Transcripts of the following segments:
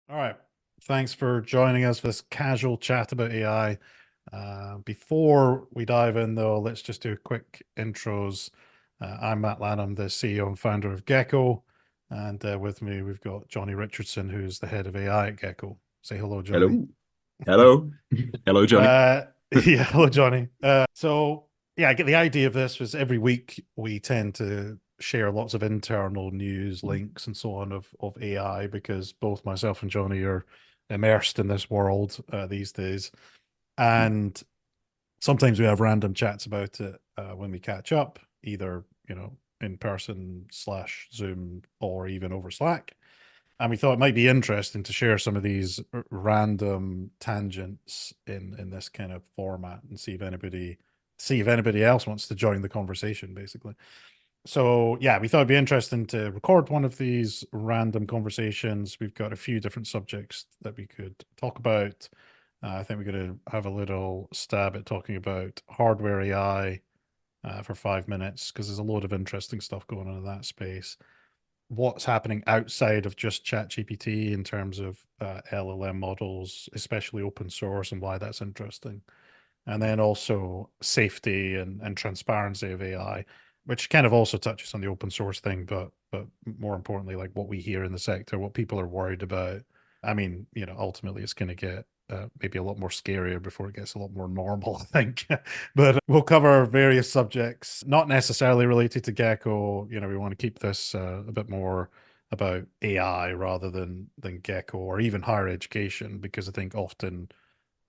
All right. Thanks for joining us for this casual chat about AI. Before we dive in, though, let's just do quick intros. I'm Matt Lanham, the CEO and founder of Gecko. And with me, we've got Johnny Richardson, who's the head of AI at Gecko. Say hello, Johnny. Hello. Hello. Hello, Johnny. Uh, yeah, hello, Johnny. Yeah, I get the idea of this was every week we tend to share lots of internal news links and so on of AI because both myself and Johnny are immersed in this world these days. And sometimes we have random chats about it when we catch up, either, in person slash Zoom or even over Slack. And we thought it might be interesting to share some of these random tangents in this kind of format and see if anybody else wants to join the conversation, basically. So yeah, we thought it'd be interesting to record one of these random conversations. We've got a few different subjects that we could talk about. I think we're going to have a little stab at talking about hardware AI for 5 minutes because there's a load of interesting stuff going on in that space. What's happening outside of just ChatGPT in terms of LLM models, especially open source, and why that's interesting. And then also safety and transparency of AI, which kind of also touches on the open source thing, but more importantly, like what we hear in the sector, what people are worried about. I mean, ultimately it's going to get maybe a lot more scarier before it gets a lot more normal, I think. But we'll cover various subjects, not necessarily related to Gecko. We want to keep this a bit more about AI rather than Gecko or even higher education, because I think often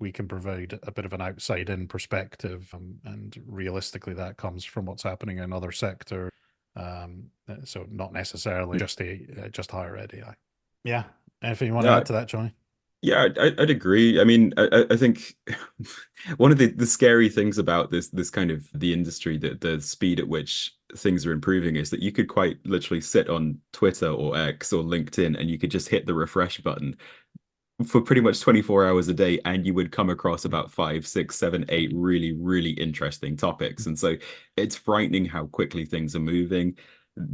we can provide a bit of an outside in perspective, and realistically that comes from what's happening in other sectors, so not necessarily just higher ed AI. Yeah, anything you want to Yeah, add to that, Johnny? yeah, I'd agree. I mean, I think one of the scary things about this kind of the industry, that the speed at which things are improving, is that you could quite literally sit on Twitter or X or LinkedIn and you could just hit the refresh button for pretty much 24 hours a day, and you would come across about five, six, seven, eight really, really interesting topics. And so it's frightening how quickly things are moving.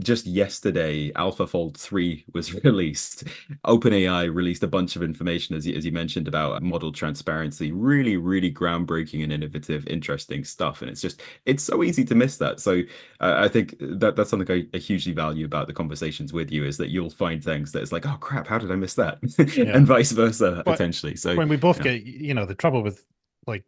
Just yesterday, AlphaFold 3 was released. OpenAI released a bunch of information, as you mentioned, about model transparency. Really, really groundbreaking and innovative, interesting stuff. And it's so easy to miss that. So I think that's something I hugely value about the conversations with you, is that you'll find things that it's like, oh crap, how did I miss that? Yeah, And vice versa, but potentially. So, when we both yeah. get, the trouble with like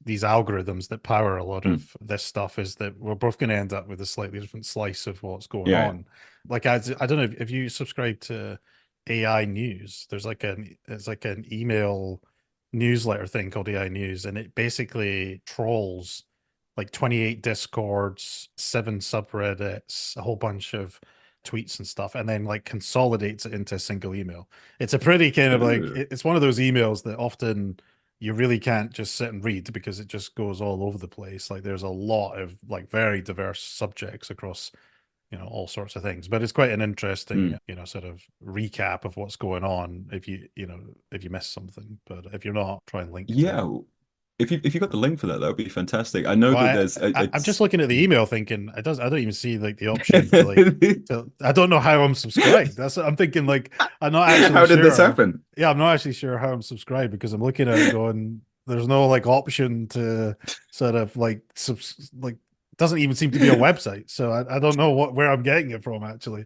these algorithms that power a lot Mm. of this stuff is that we're both going to end up with a slightly different slice of what's going Yeah. on. Like I don't know if you subscribe to AI News. It's like an email newsletter thing called AI News, and it basically trolls like 28 discords, 7 subreddits, a whole bunch of tweets and stuff, and then like consolidates it into a single email. It's a pretty kind of like Ooh. it's one of those emails that often you really can't just sit and read because it just goes all over the place. Like there's a lot of like very diverse subjects across, all sorts of things. But it's quite an interesting, Mm. sort of recap of what's going on if you miss something. But if you're not, try and link to it. Yeah. If you got the link for that, that would be fantastic. I know Well, that there's I'm just it's looking at the email thinking I don't even see like the option to like I don't know how I'm subscribed. That's what I'm thinking, like I'm not actually how did this sure. happen? Yeah, I'm not actually sure how I'm subscribed because I'm looking at it going, there's no like option to sort of like like it doesn't even seem to be a website. So I don't know where I'm getting it from actually.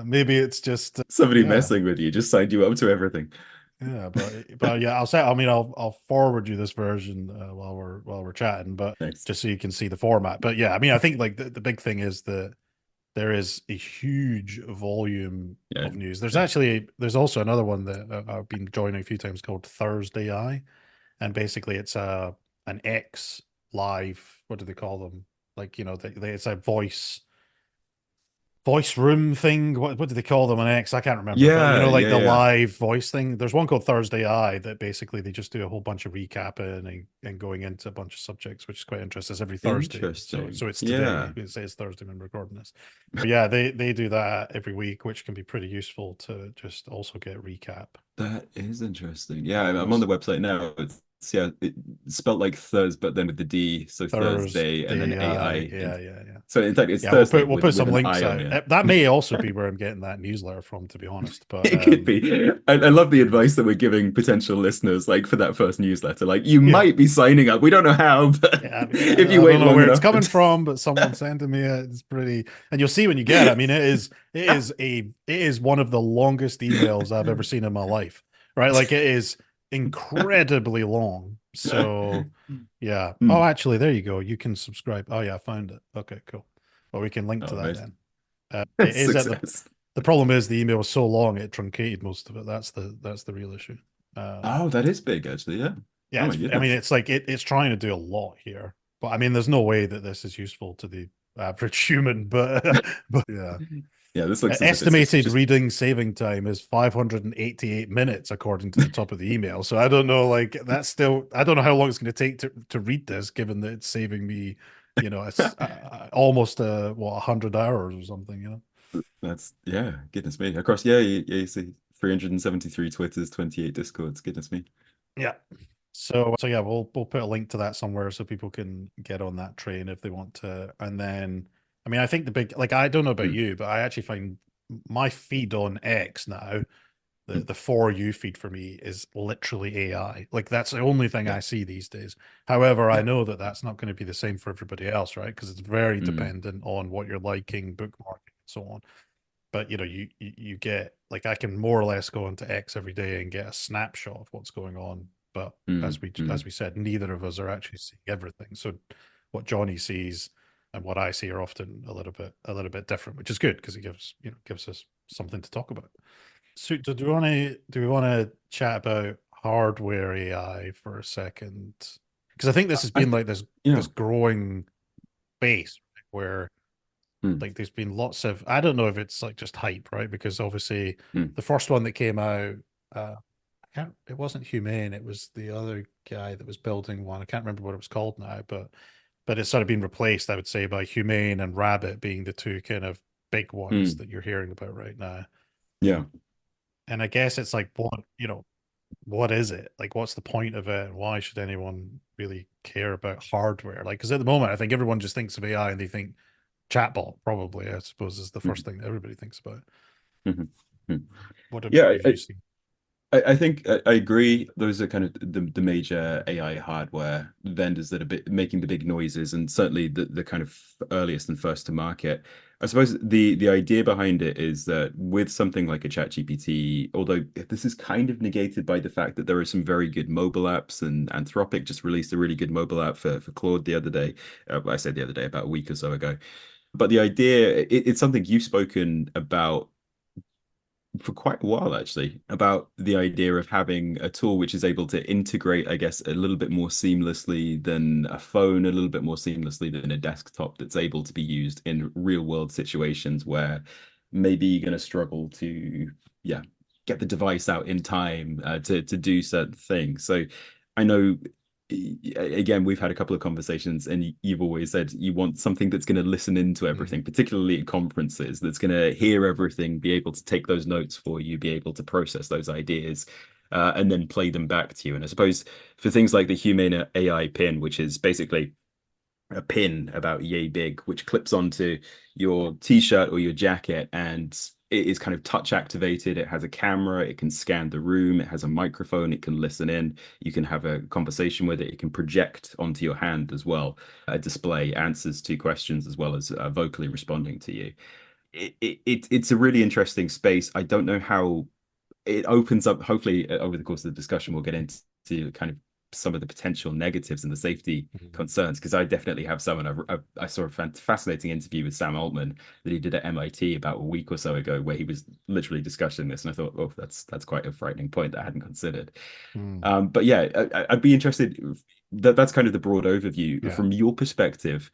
Maybe it's just Somebody yeah. messing with you just signed you up to everything. Yeah, but yeah, I'll say. I mean, I'll forward you this version while we're chatting, but Thanks. just so you can see the format. But yeah, I mean, I think like the big thing is that there is a huge volume Yeah. of news. Yeah. There's also another one that I've been joining a few times called Thursday Eye, and basically it's an X live. What do they call them? Like it's a voice room thing. What do they call them on X? I can't remember, but Yeah, like yeah, the yeah. live voice thing. There's one called Thursday Eye that basically they just do a whole bunch of recapping and going into a bunch of subjects, which is quite interesting. It's every Thursday, so Interesting. it's today. Yeah. It says Thursday when we're recording this, but yeah, they do that every week, which can be pretty useful to just also get recap. That is interesting. Yeah, I'm on Was the website now. It's yeah, it, spelt like Thurs, but then with the D, so Thursday, and then Thursday. AI. Yeah, yeah, yeah. So in fact, it's Yeah, Thursday we'll put with some an links I on out. the That end. may also be where I'm getting that newsletter from, to be honest. But It could be. I love the advice that we're giving potential listeners, like for that first newsletter. Like, you yeah, might be signing up. We don't know how, but yeah. I mean, if you I don't wait know long where it's enough. coming from, but someone sending me it. It's pretty, and you'll see when you get it. I mean, it is one of the longest emails I've ever seen in my life. Right, like it is incredibly long. So yeah. Oh, Hmm. actually, there you go. You can subscribe. Oh yeah, I found it. Okay, cool. Well, we can link to Oh, that nice. then. It is at Success. the problem is the email was so long it truncated most of it. That's the real issue. Oh, that is big, actually. Yeah. Yeah, Oh my I mean goodness. it's like it's trying to do a lot here, but I mean there's no way that this is useful to the average human. But yeah, Yeah, this looks as if it's estimated just reading saving time is 588 minutes according to the top of the email. So I don't know, like that's still I don't know how long it's going to take to read this, given that it's saving me, it's almost what 100 hours or something. that's yeah, goodness me. Across, yeah, you see 373 Twitters, 28 Discords, goodness me. Yeah. So yeah, we'll put a link to that somewhere so people can get on that train if they want to. And then, I mean, I think the big like I don't know about Mm, you, but I actually find my feed on X now, the mm, the for you feed for me is literally AI. Like that's the only thing yeah, I see these days. However, I yeah. know that that's not going to be the same for everybody else, right? Because it's very Mm, dependent on what you're liking, bookmarking, and so on. But you get like I can more or less go into X every day and get a snapshot of what's going on. But mm, mm, as we said, neither of us are actually seeing everything. So what Johnny sees and what I see are often a little bit different, which is good because it gives us something to talk about. So do we want to chat about hardware AI for a second? Because I think this has I been think, like this yeah. growing base, right, where Mm, like there's been lots of I don't know if it's like just hype, right? Because obviously mm, the first one that came out, I can't it wasn't Humane, it was the other guy that was building one. I can't remember what it was called now, but it's sort of been replaced, I would say, by Humane and Rabbit being the two kind of big ones mm, that you're hearing about right now. yeah. And I guess it's like what is it? Like what's the point of it? And why should anyone really care about hardware? Like, because at the moment I think everyone just thinks of AI and they think chatbot probably, I suppose, is the first Mm, thing that everybody thinks about. mhm, mm. What Yeah, have you seen? I think I agree. Those are kind of the major AI hardware vendors that are making the big noises, and certainly the kind of earliest and first to market. I suppose the idea behind it is that with something like a ChatGPT, although this is kind of negated by the fact that there are some very good mobile apps, and Anthropic just released a really good mobile app for Claude the other day. I said the other day, about a week or so ago. But the idea, it's something you've spoken about for quite a while actually, about the idea of having a tool which is able to integrate, I guess, a little bit more seamlessly than a phone, a little bit more seamlessly than a desktop, that's able to be used in real world situations where maybe you're going to struggle to, yeah, get the device out in time to do certain things. So I know, again, we've had a couple of conversations, and you've always said you want something that's going to listen into Mm. everything, particularly at conferences, that's going to hear everything, be able to take those notes for you, be able to process those ideas, and then play them back to you. And I suppose for things like the Humane AI pin, which is basically a pin about yay big, which clips onto your t-shirt or your jacket, and it is kind of touch activated. It has a camera, it can scan the room, it has a microphone, it can listen in, you can have a conversation with it, it can project onto your hand as well, a display answers to questions as well as vocally responding to you. It's a really interesting space. I don't know how it opens up. Hopefully over the course of the discussion we'll get into kind of some of the potential negatives and the safety Mhm. concerns, because I definitely have some. And I saw a fascinating interview with Sam Altman that he did at MIT about a week or so ago, where he was literally discussing this, and I thought, oh, that's quite a frightening point that I hadn't considered. Mm. But yeah, I'd be interested. That's kind of the broad overview Yeah. from your perspective.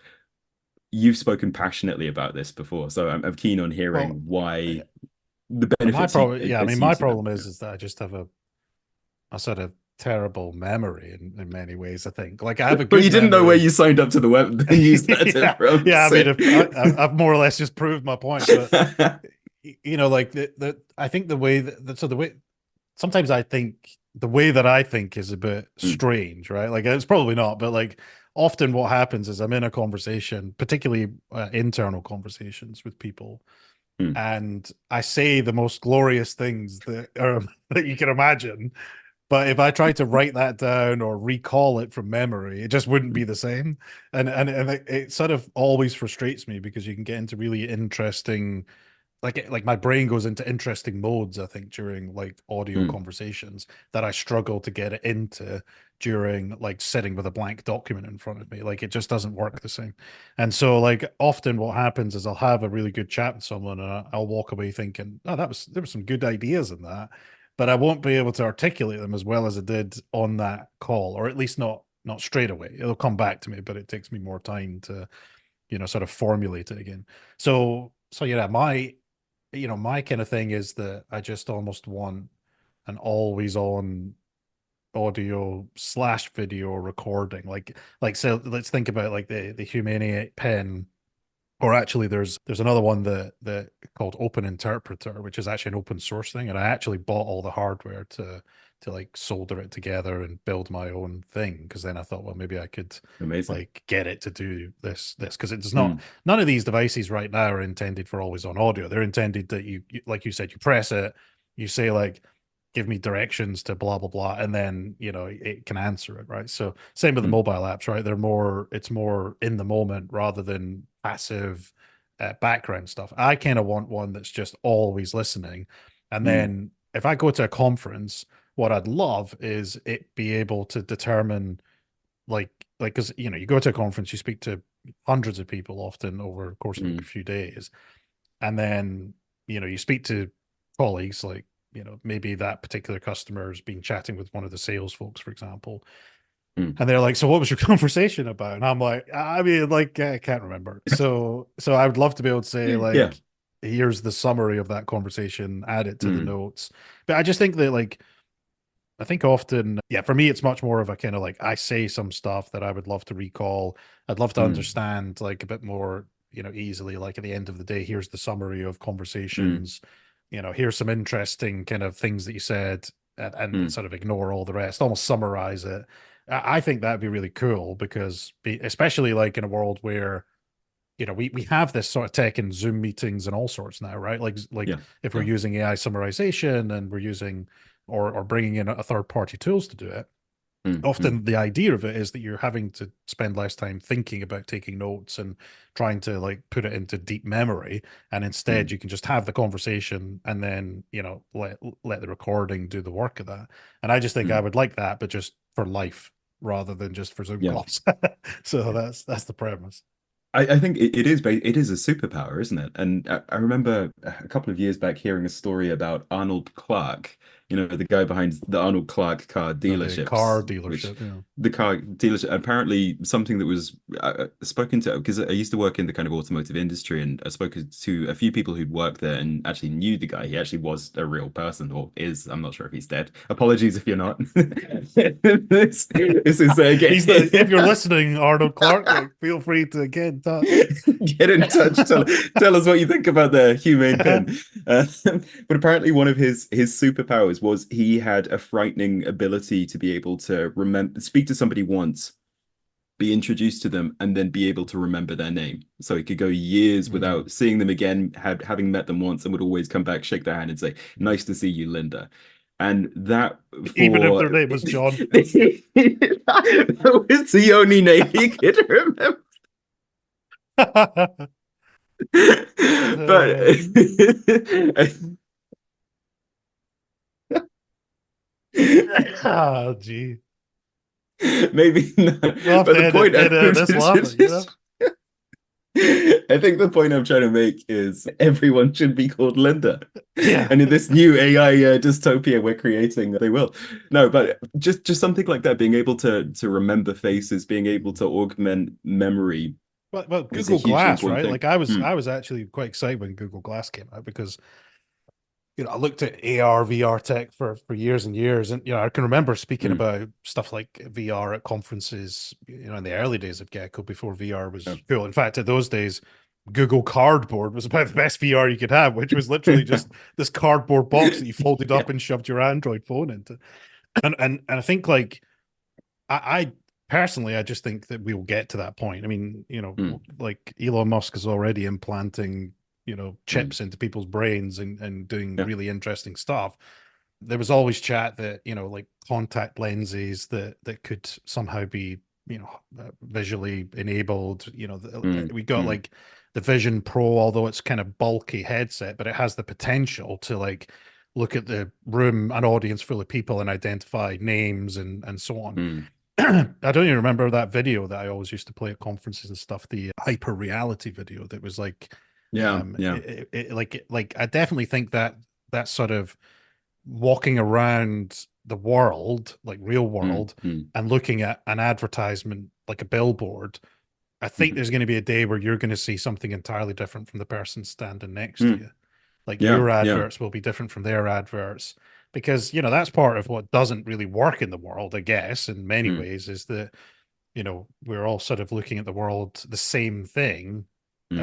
You've spoken passionately about this before, so I'm keen on Well, hearing I- why the my benefits problem, yeah, I mean, as my you see them. problem is that I just have a sort of terrible memory in many ways. I think, like, I have a But you good didn't know where memory. you signed up to the web the newsletter Yeah, from. yeah. I So mean, if I've more or less just proved my point, but like I think the way that so the way sometimes I think the way that I think is a bit Mm, strange, right? Like it's probably not, but like often what happens is I'm in a conversation, particularly internal conversations with people, mm, and I say the most glorious things that are that you can imagine. But if I tried to write that down or recall it from memory, it just wouldn't mm, be the same. And it sort of always frustrates me because you can get into really interesting like my brain goes into interesting modes, I think, during like audio mm, conversations that I struggle to get it into during like sitting with a blank document in front of me. Like it just doesn't work the same. And so like often what happens is I'll have a really good chat with someone and I'll walk away thinking, oh, there were some good ideas in that, but I won't be able to articulate them as well as I did on that call, or at least not straight away. It'll come back to me, but it takes me more time to, sort of formulate it again. So yeah, my kind of thing is that I just almost want an always on audio slash video recording. Like so let's think about like the Humaniate pen, or actually there's another one that called Open Interpreter, which is actually an open source thing. And I actually bought all the hardware to like solder it together and build my own thing. Cause then I thought, well, maybe I could amazing. like get it to do this. Cause it's not Mm, none of these devices right now are intended for always on audio. They're intended that like you said, you press it, you say like give me directions to blah blah blah, and then it can answer it, right? So same with the mm, mobile apps, right? It's more in the moment rather than passive background stuff. I kind of want one that's just always listening. And mm, then if I go to a conference, what I'd love is it be able to determine like because you go to a conference, you speak to hundreds of people often over the course of a mm, few days, and then you speak to colleagues like maybe that particular customer has been chatting with one of the sales folks, for example, mm. and they're like, so what was your conversation about? And I'm like, I mean, like, I can't remember. So I would love to be able to say, Yeah. like, here's the summary of that conversation, add it to the Mm, notes. But I just think that, like, I think often, yeah, for me, it's much more of a kind of like I say some stuff that I would love to recall. I'd love to mm, understand like a bit more, easily. Like at the end of the day, here's the summary of mm, conversations. Here's some interesting kind of things that you said, and mm, sort of ignore all the rest, almost summarize it. I think that'd be really cool because, especially like in a world where we have this sort of tech in Zoom meetings and all sorts now, right? Like yeah. if we're Yeah. using AI summarization and we're using or bringing in a third party tools to do it. Mm, mm, Often the idea of it is that you're having to spend less time thinking about taking notes and trying to like put it into deep memory, and instead mm, you can just have the conversation and then let the recording do the work of that. And I just think I mm. would like that, but just for life rather than just for Zoom Yeah. calls. So that's the premise. I think it is a superpower, isn't it? And I remember a couple of years back hearing a story about Arnold Clark, the guy behind the Arnold Clark car The car dealerships, which dealership, yeah. the car dealership apparently something that was spoken to, because I used to work in the kind of automotive industry, and I spoke to a few people who'd worked there and actually knew the guy. He actually was a real person, or is. I'm not sure if he's dead. Apologies if you're not. This is He's the if you're again. listening, Arnold Clark, like feel free to get in touch. Get in touch. Tell us what you think about the humane pin. But apparently, one of his superpowers was he had a frightening ability to be able to remember, speak to somebody once, be introduced to them, and then be able to remember their name. So he could go years Mm. without seeing them again, having met them once, and would always come back, shake their hand, and say, "Nice to see you, Linda." And that Even if for their name was John. that was the only name he could remember. But Uh, oh, gee. maybe not. We'll have But to the point edit this laughing. I think the point I'm trying to make is everyone should be called Linda. Yeah. And in this new AI dystopia we're creating, they will. No, but just something like that, being able to remember faces, being able to augment memory Well, is a Google hugely Glass, important right? thing. Like I was, Mm, I was actually quite excited when Google Glass came out because I looked at AR, VR tech for years and years, and I can remember speaking mm, about stuff like VR at conferences, in the early days of Gecko before VR oh. was cool. In fact, at those days, Google Cardboard was about the best VR you could have, which was literally just this cardboard box that you folded Yeah. up and shoved your Android phone into. And I think like I personally, I just think that we'll get to that point. I mean, Mm, like Elon Musk is already implanting, mm, chips into people's brains and doing yeah. really interesting stuff. There was always chat that, like contact lenses that could somehow be, visually enabled. Mm, We got mm, like the Vision Pro, although it's kind of bulky headset, but it has the potential to like look at the room, an audience full of people, and identify names and so on. mm. I don't even remember that video that I always used to play at conferences and stuff, the hyper reality video that was like Yeah, yeah. like I definitely think that that sort of walking around the world, like real Mm, world, mm, and looking at an advertisement like a billboard, I think mhm, there's going to be a day where you're going to see something entirely different from the person standing next to mm. you. Like Yeah, your yeah. adverts will be different from their adverts because, that's part of what doesn't really work in the world, I guess, in many Mm, ways, is that, we're all sort of looking at the world the same thing.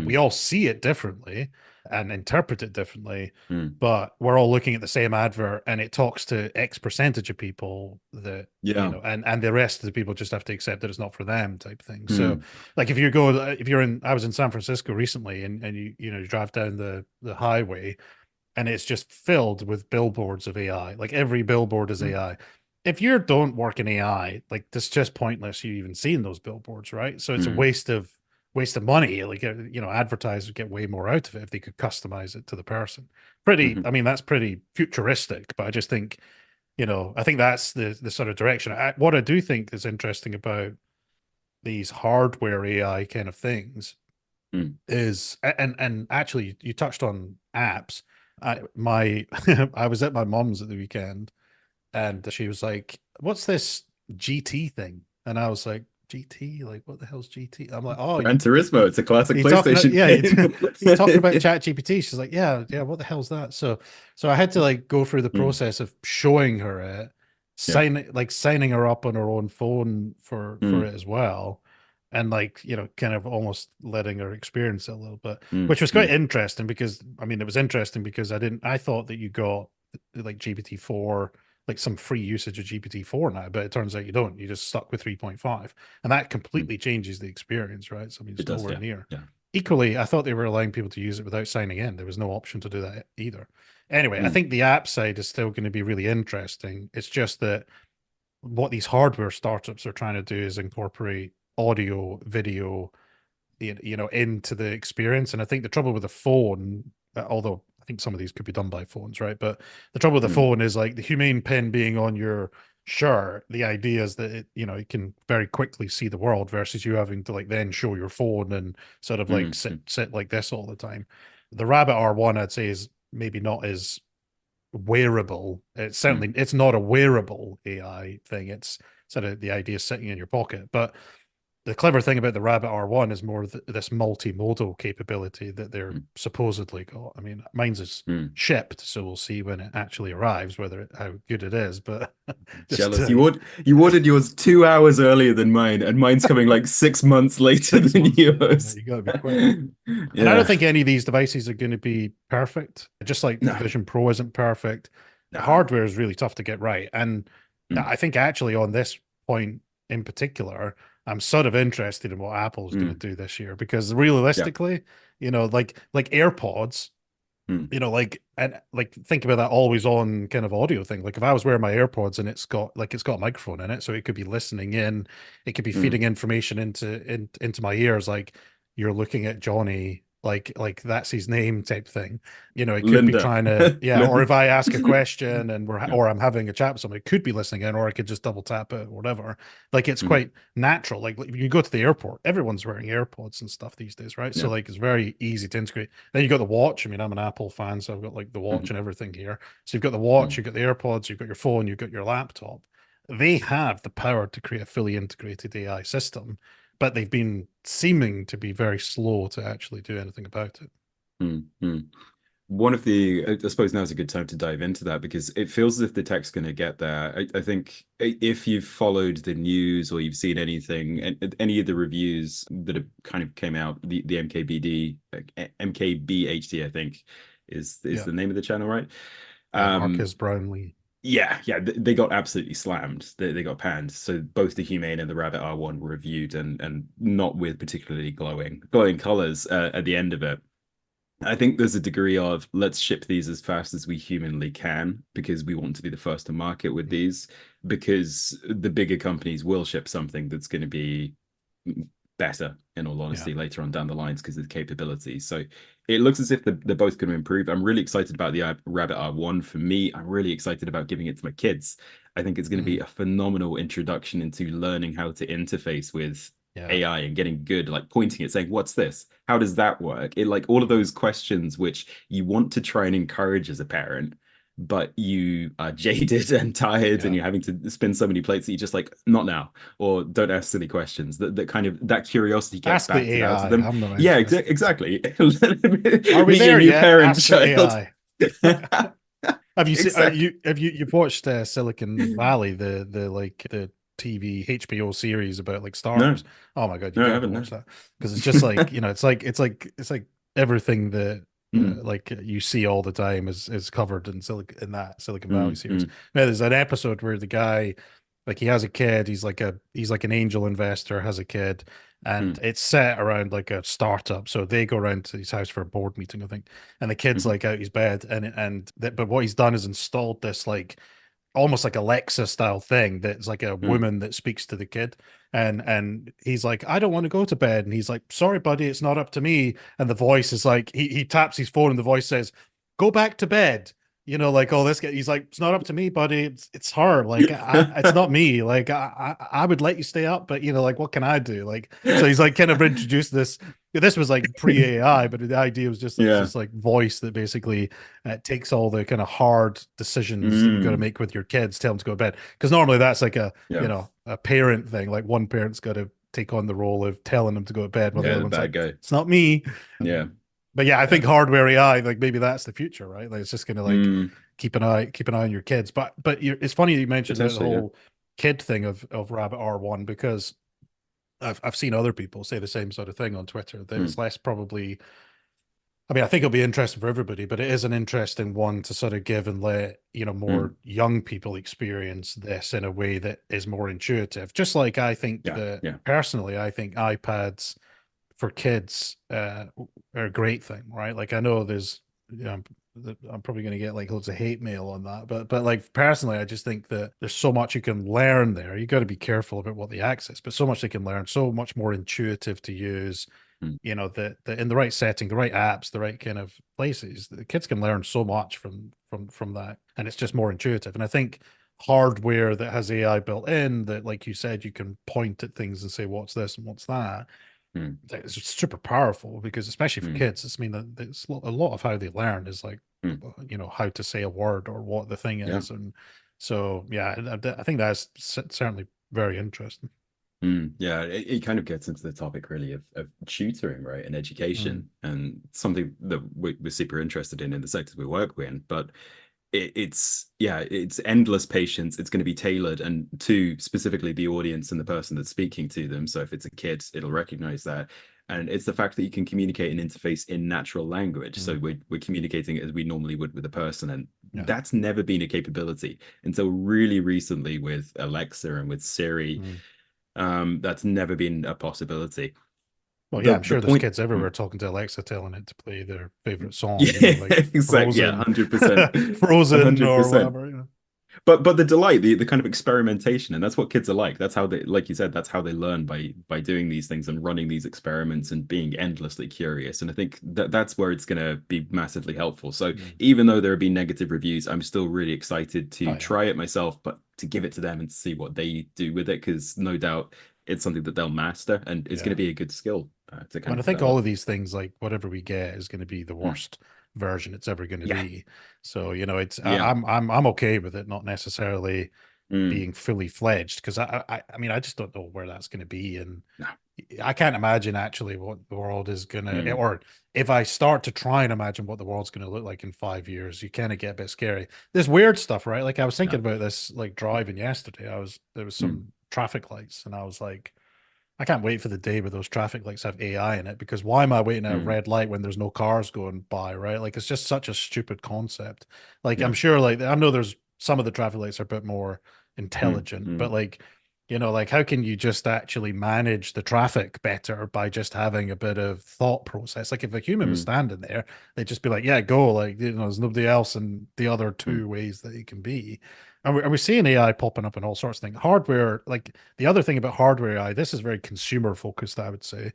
We mm, all see it differently and interpret it differently, mm. but we're all looking at the same advert and it talks to X percentage of people that, Yeah. and the rest of the people just have to accept that it's not for them type thing. So Mm, like if you're in, I was in San Francisco recently and you drive down the highway and it's just filled with billboards of AI. Like every billboard is mm, AI. If you don't work in AI, like it's just pointless you even seeing those billboards, right? So it's a mm, waste of money. Like advertisers get way more out of it if they could customize it to the person. Pretty, mhm, I mean, that's pretty futuristic, but I just think, I think that's the sort of direction. What I do think is interesting about these hardware AI kind of things mm. is, and actually you touched on apps. I was at my mom's at the weekend and she was like, "What's this GT thing?" And I was like, "GT? Like what the hell's GT?" I'm like, "Oh, Gran Turismo, it's a classic you talking about, PlayStation yeah, you talking about game. Chat GPT?" She's like, "Yeah, yeah, what the hell's that?" So I had to like go through the Mm, process of showing her it, yeah. signing her up on her own phone for Mm, it as well, and like kind of almost letting her experience it a little bit, mm, which was quite mm, interesting because I mean it was interesting because I thought that you got like GPT-4, like some free usage of GPT-4 now, but it turns out you don't. You just stuck with 3.5, and that mm. completely changes the experience, right? So I mean, It it's does, nowhere yeah. near. Yeah. Equally, I thought they were allowing people to use it without signing in. There was no option to do that either. Anyway, I Mm, think the app side is still going to be really interesting. It's just that what these hardware startups are trying to do is incorporate audio, video, into the experience. And I think the trouble with the phone, although I think some of these could be done by phones, right? But the trouble with the mm, phone is like the humane pin being on your shirt. The idea is that it can very quickly see the world versus you having to like then show your phone and sort of like mm, sit like this all the time. The Rabbit R1, I'd say, is maybe not as wearable. mm, It's not a wearable AI thing. It's sort of the idea sitting in your pocket, but the clever thing about the Rabbit R1 is more this multimodal capability that they're mm, supposedly got. I mean, mine's is mm. shipped, so we'll see when it actually arrives how good it is. But just Jealous. You ordered yours 2 hours earlier than mine, and mine's coming like 6 months later 6 than months later, yeah, yours. you got to be quick. And I don't Yeah. think any of these devices are going to be perfect. Just like the No. Vision Pro isn't perfect, the No. hardware is really tough to get right. And Mm, I think actually on this point in particular, I'm sort of interested in what Apple is going to mm. do this year because Yeah. realistically, like AirPods, Mm, and like think about that always on kind of audio thing. Like if I was wearing my AirPods and it's got a microphone in it, so it could be listening in, it could be mm. feeding information into my ears, like you're looking at Johnny, like that's his name type thing. It could be Linda. trying to, yeah. Or if Linda. I ask a question and Yeah. or I'm having a chat with somebody, it could be listening in, or I could just double tap it or whatever. Like it's Mm, quite natural. Like if you go to the airport, everyone's wearing AirPods and stuff these days, right? So yeah. like it's very easy to integrate. Then you got the watch. I mean, I'm an Apple fan, so I've got like the watch Mhm, and everything here. So you've got the watch, mm, you've got the AirPods, you've got your phone, you've got your laptop. They have the power to create a fully integrated AI system, but they've been seeming to be very slow to actually do anything about it. mm, mm. One of the, I suppose now is a good time to dive into that because it feels as if the tech's going to get there. I think if you've followed the news or you've seen anything, any of the reviews that have kind of came out, the MKBD, MKBHD, I think, is Yeah, the name of the channel, right? yeah, Um, Marcus Brownlee. Yeah, they got absolutely slammed. They got panned. So both the Humane and the Rabbit R1 were reviewed, and not with particularly glowing colors at the end of it. I think there's a degree of let's ship these as fast as we humanly can because we want to be the first to market with Mm. these, because the bigger companies will ship something that's going to be better, in all Yeah. honesty, later on down the lines because of the capabilities. So it looks as if they're both going to improve. I'm really excited about the Rabbit R1. For me, I'm really excited about giving it to my kids. I think it's going to be Mm. a phenomenal introduction into learning how to interface with Yeah. AI and getting good, like pointing it, saying, "What's this? How does that work?" It like all of Mm. those questions which you want to try and encourage as a parent, but you are jaded and tired and Yeah. you're having to spin so many plates that you just like, not now, or don't ask silly questions. That kind of that curiosity gets Ask the battered out of AI. them. I'm not Yeah, interested. exactly. Are we Meet your there new yet? parent Ask the child. AI. Have you seen Exactly. you've watched Silicon Valley, the like the TV HBO series about like No, startups? Oh my God, you no, I got to haven't. No. watch that because it's just like, it's like everything that Mm, like you see all the time is covered in Silicon Valley mm, series. mm, Now there's an episode where the guy, like, he has a kid, he's like an angel investor, has a kid, and mm, it's set around like a startup. So they go around to his house for a board meeting, I think, and the kid's mm, like out his bed, but what he's done is installed this like almost like Alexa style thing that's like a mm, woman that speaks to the kid, and he's like, I don't want to go to bed, and he's like, sorry buddy, it's not up to me, and the voice is like, he taps his phone and the voice says, go back to bed. Like, oh, this guy, he's like, it's not up to me, buddy. It's her. Like, it's not me. Like, I would let you stay up, but like, what can I do? Like, so he's like, kind of introduced this. This was like pre AI, but the idea was just that it's yeah. this like voice that basically takes all the kind of hard decisions that you've got to Mm, make with your kids, tell them to go to bed. Because normally that's like yeah. a parent thing. Like one parent's got to take on the role of telling them to go to bed, while the Yeah, other the one's like, bad guy. it's not me. Yeah, But yeah, I yeah. think hardware AI, like maybe that's the future, right? Like it's just gonna like Mm, keep an eye on your kids. But it's funny you mentioned about the potentially, yeah. whole kid thing of Rabbit R1, because I've seen other people say the same sort of thing on Twitter, that it's Mm, less probably. I mean, I think it'll be interesting for everybody, but it is an interesting one to sort of give and let, more mm, young people experience this in a way that is more intuitive. Just like I think yeah, that yeah. personally, I think iPads for kids are a great thing, right? Like I know there's, I'm probably going to get like loads of hate mail on that, but like personally, I just think that there's so much you can learn there. You got to be careful about what they access, but so much they can learn, so much more intuitive to use. Mm, That in the right setting, the right apps, the right kind of places, the kids can learn so much from that, and it's just more intuitive. And I think hardware that has AI built in, that, like you said, you can point at things and say, what's this and what's that, mm, it's super powerful, because especially for mm, kids, it's, I mean, it's a lot of how they learn is like, mm. how to say a word or what the thing Yeah. is. And so yeah, I think that's certainly very interesting. Mm, yeah, it kind of gets into the topic really of tutoring, right, and Mm, education, and something that we're super interested in the sectors we work in. But it's endless patience. It's going to be tailored and to specifically the audience and the person that's speaking to them. So if it's a kid, it'll recognize that. And it's the fact that you can communicate and interface in natural language. So mm, we're communicating as we normally would with a person. And yeah. that's never been a capability until really recently with Alexa and with Siri. Mm. That's never been a possibility. Well, yeah, The I'm the sure there's point kids everywhere mm, talking to Alexa, telling it to play their favorite song, yeah, like exactly. Yeah, Frozen, 100%. Frozen or 100%. whatever. But the delight, the kind of experimentation, and that's what kids are like. That's how they, like you said, that's how they learn by doing these things and running these experiments and being endlessly curious. And I think that's where it's going to be massively helpful. So Mm. even though there have been negative reviews, I'm still really excited Oh to yeah, try it myself, but to give it to them and see what they do with it, because no doubt it's something that they'll master and it's going to yeah. be a good skill to kind Well, of I think all develop. of these things, like whatever we get, is going to be the Mm. worst version it's ever going to Yeah, be. So it's yeah. I'm okay with it not necessarily Mm. being fully fledged, because I mean, I just don't know where that's going to be, and No. I can't imagine actually what the world is gonna, Mm. or if I start to try and imagine what the world's gonna look like in 5 years, you kind of get a bit scary. There's weird stuff, right? Like I was thinking No. about this, like driving yesterday. There was Mm. some traffic lights, and I was like, I can't wait for the day where those traffic lights have AI in it, because why am I waiting at a Mm. red light when there's no cars going by, right? Like it's just such a stupid concept. Like I'm Yeah. sure, like I know there's some of the traffic lights are a bit more mm, intelligent, but mm, like, like how can you just actually manage the traffic better by just having a bit of thought process? Like if a human was mm, standing there, they'd just be like, yeah, go. Like, there's nobody else in the other mm. two ways that it can be. And we're seeing AI popping up in all sorts of things. Hardware, like the other thing about hardware AI, this is very consumer focused, I would say.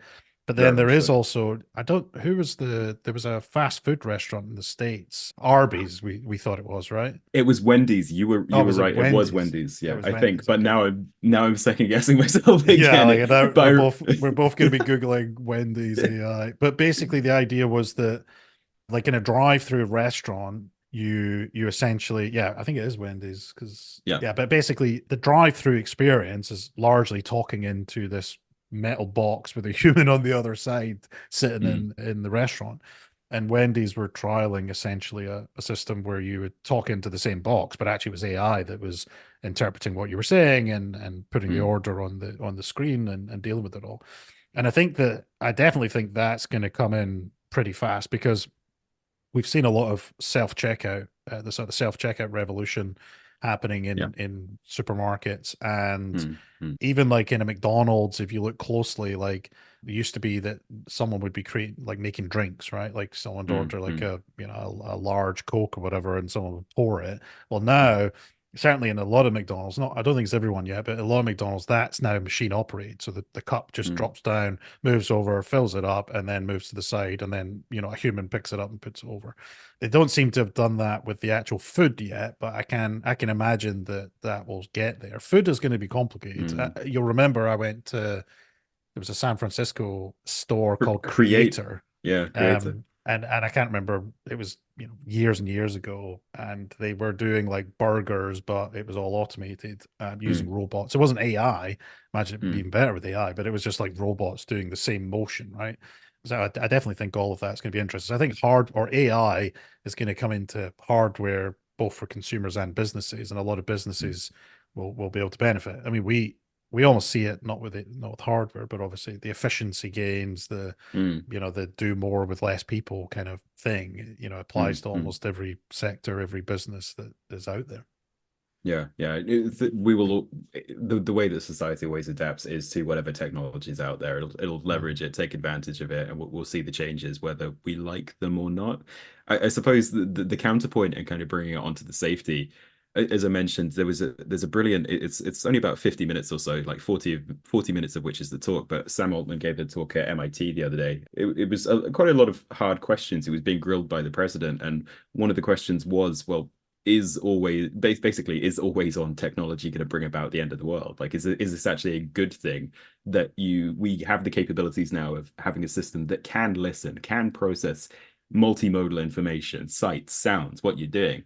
But then Very there much is so. also, I don't, who was there was a fast food restaurant in the States, Arby's, we thought it was, right? It was Wendy's. Oh, You were was it right. It was Wendy's? Wendy's. It Yeah, was I think. Wendy's. But Okay. now I'm second guessing myself Yeah, again. like that, we're By both going to be googling Wendy's AI. But basically, the idea was that, like in a drive-through restaurant, you essentially, yeah, I think it is Wendy's because yeah. yeah, but basically the drive-through experience is largely talking into this metal box with a human on the other side sitting Mm, in the restaurant. And Wendy's were trialing essentially a system where you would talk into the same box, but actually it was AI that was interpreting what you were saying and putting the mm, order on the screen and dealing with it all. And I definitely think that's going to come in pretty fast because we've seen a lot of self checkout, the sort of self checkout revolution happening yeah. in supermarkets, and Mm, mm, even like in a McDonald's, if you look closely, like it used to be that someone would be creating like making drinks, right? Like someone would mm, order like mm, a large Coke or whatever, and someone would pour it. Well, mm, now certainly in a lot of McDonald's, not I don't think it's everyone yet, but a lot of McDonald's that's now machine operated. So the cup just mm, drops down, moves over, fills it up, and then moves to the side, and then a human picks it up and puts it over. They don't seem to have done that with the actual food yet, but I can imagine that that will get there. Food is going to be complicated. mm. You'll remember I went to there was a San Francisco store called Create. Creator, Yeah, creator. and I can't remember. It was years and years ago, and they were doing like burgers, but it was all automated using Mm, robots. It wasn't AI. Imagine it would be mm, even better with AI, but it was just like robots doing the same motion, right? So I definitely think all of that's going to be interesting. I think hard or AI is going to come into hardware both for consumers and businesses, and a lot of mm, businesses will be able to benefit. I mean, we almost see it not with hardware, but obviously the efficiency gains, mm, the do more with less people kind of thing, mm, applies to mm. almost every sector, every business that is out there. Yeah, yeah. We will the way that society always adapts is to whatever technology is out there. It'll Mm. leverage it, take advantage of it, and we'll see the changes whether we like them or not. I suppose the counterpoint and kind of bringing it onto the safety, as I mentioned, there's a brilliant. It's only about 50 minutes or so, like 40 minutes of which is the talk. But Sam Altman gave a talk at MIT the other day. It was quite a lot of hard questions. He was being grilled by the president, and one of the questions was, well, is always basically is always on technology going to bring about the end of the world? Like, is this actually a good thing that we have the capabilities now of having a system that can listen, can process multimodal information, sights, sounds, what you're doing?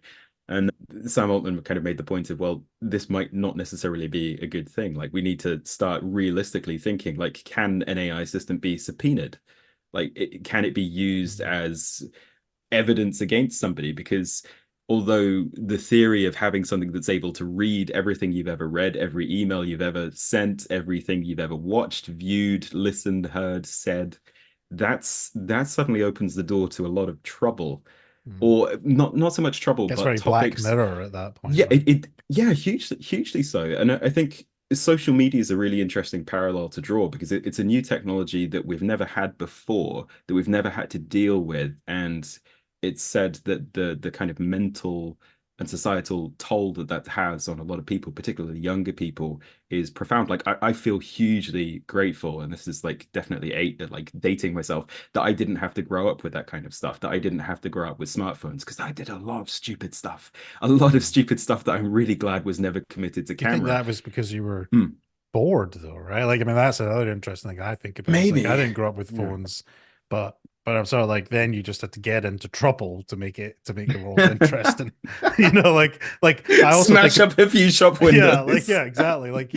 And Sam Altman kind of made the point of, well, this might not necessarily be a good thing. Like, we need to start realistically thinking, like, can an AI system be subpoenaed? Like, can it be used Mhm. as evidence against somebody? Because although the theory of having something that's able to read everything you've ever read, every email you've ever sent, everything you've ever watched, viewed, listened, heard, said, that suddenly opens the door to a lot of trouble, Mhm. or not so much trouble, Gets but very Black topics. Mirror at that point, Yeah, right? yeah, hugely so. And I think social media is a really interesting parallel to draw because it's a new technology that we've never had before, that we've never had to deal with. And it's said that the kind of mental and societal toll that that has on a lot of people, particularly younger people, is profound. Like I feel hugely grateful, and this is like definitely like dating myself, that I didn't have to grow up with that kind of stuff, that I didn't have to grow up with smartphones, because I did a lot of stupid stuff, a lot of Mm. stupid stuff that I'm really glad was never committed to Do you think camera. that was because you were Hmm. bored though, right? Like, I mean, that's another interesting thing I think about. It's like I Maybe. didn't grow up with Yeah. phones, but I'm sort of like then you just had to get into trouble to make the world interesting. Like I also Smash think up a few shop yeah, like windows. yeah, exactly. Like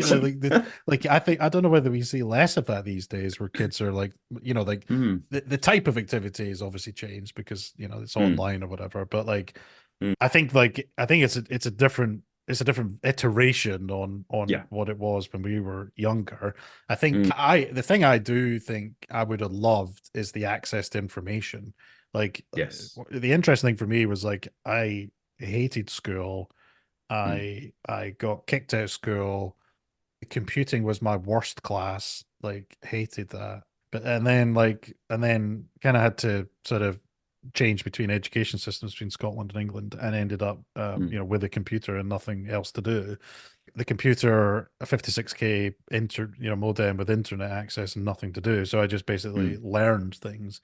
I think I don't know whether we see less of that these days where kids are like, like Hmm. the type of activity has obviously changed because, it's Hmm. online or whatever, but like Hmm. I think it's a different iteration on Yeah. what it was when we were younger. I think Hmm. the thing I do think I would have loved is the access to information. Like Yes. the interesting thing for me was like I hated school mm, I got kicked out of school. Computing was my worst class, like hated that. But and then kind of had to sort of change between education systems between Scotland and England, and ended up mm, with a computer and nothing else to do. The computer, a 56K modem with internet access and nothing to do. So I just basically mm, learned things.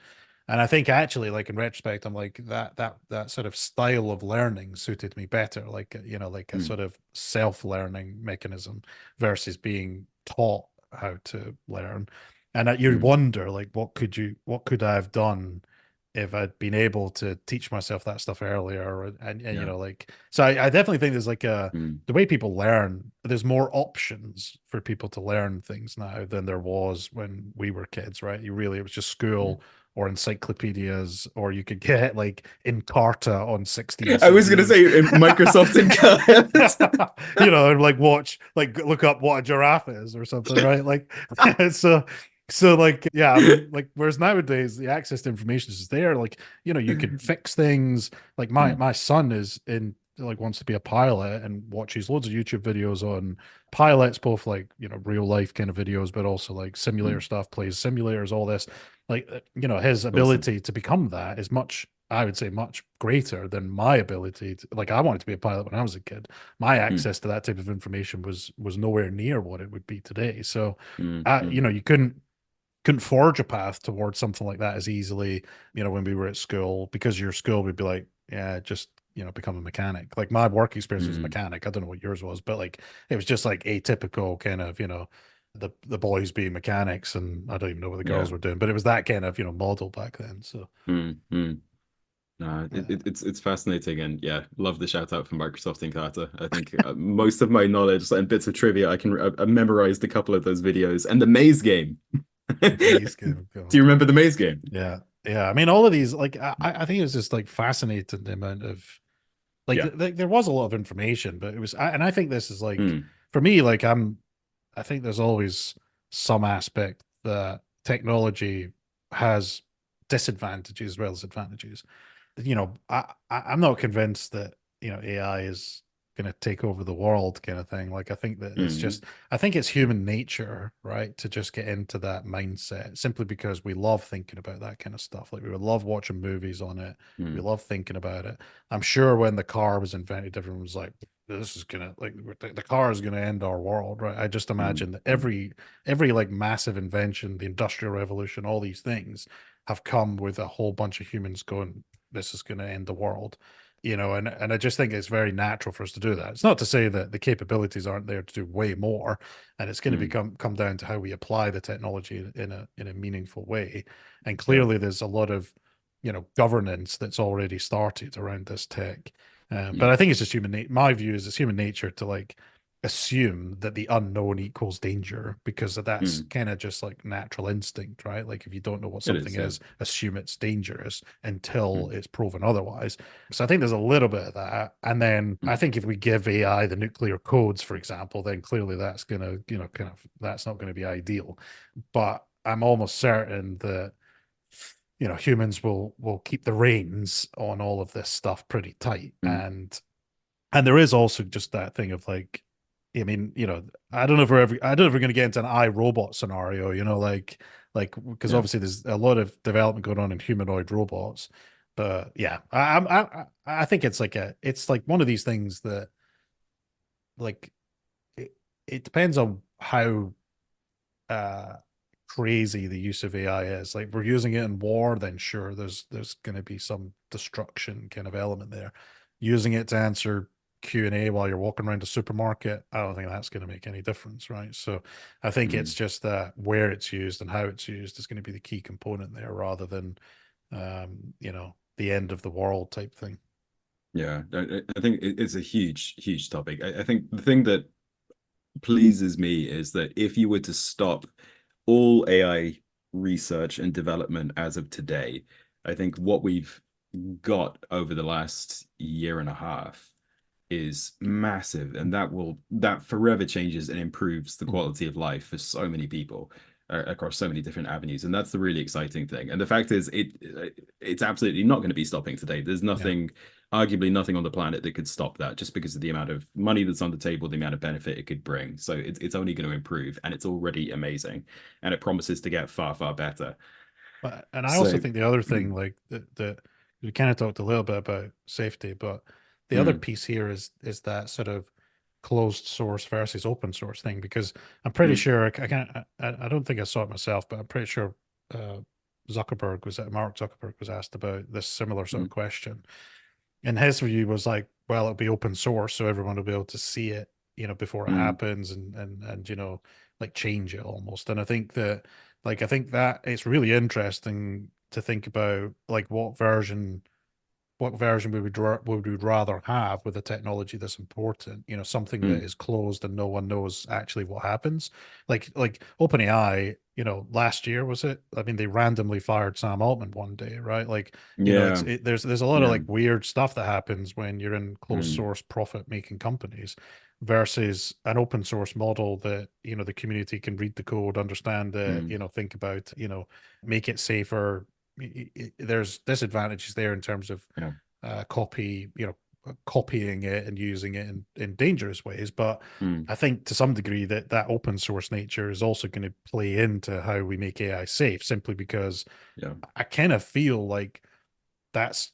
And I think actually, like in retrospect, I'm like that sort of style of learning suited me better, like like a mm, sort of self-learning mechanism versus being taught how to learn. And you mm. wonder, like, what could I have done if I'd been able to teach myself that stuff earlier? And Yeah. like, so I definitely think there's like Mm, the way people learn, there's more options for people to learn things now than there was when we were kids, right? It was just mm. school or encyclopedias, or you could get like Encarta on 16 I was gonna CDs. say Microsoft Encarta. And like look up what a giraffe is or something, right? Like, so, like, yeah, I mean, like, whereas nowadays the access to information is there, like, you could fix things. Like Mm, my son is in like wants to be a pilot and watches loads of YouTube videos on pilots, both like, real life kind of videos, but also like simulator mm. stuff, plays simulators, all this. Like, his Awesome. ability to become that is much, I would say, much greater than my ability to, like, I wanted to be a pilot when I was a kid. My Mm, access to that type of information was nowhere near what it would be today. So, mm, mm, you couldn't forge a path towards something like that as easily, when we were at school, because your school would be like, yeah, just, become a mechanic. Like my work experience was a mm. mechanic. I don't know what yours was, but like it was just like atypical kind of, the boys being mechanics, and I don't even know what the Yeah. girls were doing, but it was that kind of, model back then. So Mm, mm. No, yeah. it's fascinating, and yeah, love the shout out for Microsoft Encarta. I think most of my knowledge and bits of trivia I memorized a couple of those videos and the maze game. The maze game, Do you God. remember the maze game? Yeah. Yeah. I mean, all of these, like, I think it was just like fascinating the amount of, like, Yeah. there was a lot of information, but and I think this is like, Mm, for me, like, I think there's always some aspect that technology has disadvantages as well as advantages. I'm not convinced that, AI is going to take over the world kind of thing. Like, I think that mm, I think it's human nature, right, to just get into that mindset simply because we love thinking about that kind of stuff. Like, we would love watching movies on it. We mm, love thinking about it. I'm sure when the car was invented, everyone was like, this is gonna, like, the car is gonna end our world, right? I just mm, imagine that mm. every like massive invention, the industrial revolution, all these things have come with a whole bunch of humans going, this is going to end the world, and I just think it's very natural for us to do that. It's not to say that the capabilities aren't there to do way more, and it's going to Mm. come down to how we apply the technology in a meaningful way. And Yeah. clearly there's a lot of, governance that's already started around this tech. But Mm, I think it's just my view is it's human nature to like assume that the unknown equals danger, because that's mm. kind of just like natural instinct, right? Like if you don't know what It something is, yeah. is, assume it's dangerous until Mm, it's proven otherwise. So I think there's a little bit of that. And then I mm, think if we give AI the nuclear codes, for example, then clearly that's going to, kind of, that's not going to be ideal. But I'm almost certain that, humans will keep the reins on all of this stuff pretty tight. mm. And there is also just that thing of like, I mean, I don't know if we're going to get into an iRobot scenario, because Yeah. obviously there's a lot of development going on in humanoid robots. But yeah, I think it's like one of these things that, like, it depends on how uh crazy the use of AI is. Like, we're using it in war, then sure, there's going to be some destruction kind of element there. Using it to answer Q&A while you're walking around a supermarket, I don't think that's going to make any difference, right? So I think it's Mm. just that where it's used and how it's used is going to be the key component there, rather than the end of the world type thing. Yeah. I think it's a huge, huge topic. I think the thing that pleases me is that if you were to stop all AI research and development as of today, I think what we've got over the last year and a half is massive, and that forever changes and improves the Mm. quality of life for so many people across so many different avenues. And that's the really exciting thing. And the fact is, it's absolutely not going to be stopping today. There's Yeah. nothing arguably nothing on the planet that could stop that, just because of the amount of money that's on the table, the amount of benefit it could bring. So it's only going to improve, and it's already amazing, and it promises to get far, far better. But and I also So, think the other thing, mm, like the we kind of talked a little bit about safety, but the other mm, piece here is that sort of closed source versus open source thing, because I'm pretty mm, sure I can't I don't think I saw it myself, but I'm pretty sure uh, Mark Zuckerberg was asked about this similar sort mm, of question, and his view was like, well, it'll be open source, so everyone will be able to see it, before it mm, happens, and like change it almost. And I think that it's really interesting to think about like what version we would rather have with a technology that's important, something that mm, is closed and no one knows actually what happens. Like OpenAI, last year was it? I mean, they randomly fired Sam Altman one day, right? Like, yeah, there's a lot of yeah, like weird stuff that happens when you're in closed mm, source profit making companies versus an open source model that, the community can read the code, understand it, mm, think about, make it safer. There's disadvantages there in terms of yeah, copying it and using it in dangerous ways. But mm, I think to some degree that open source nature is also going to play into how we make AI safe, simply because yeah, I kind of feel like that's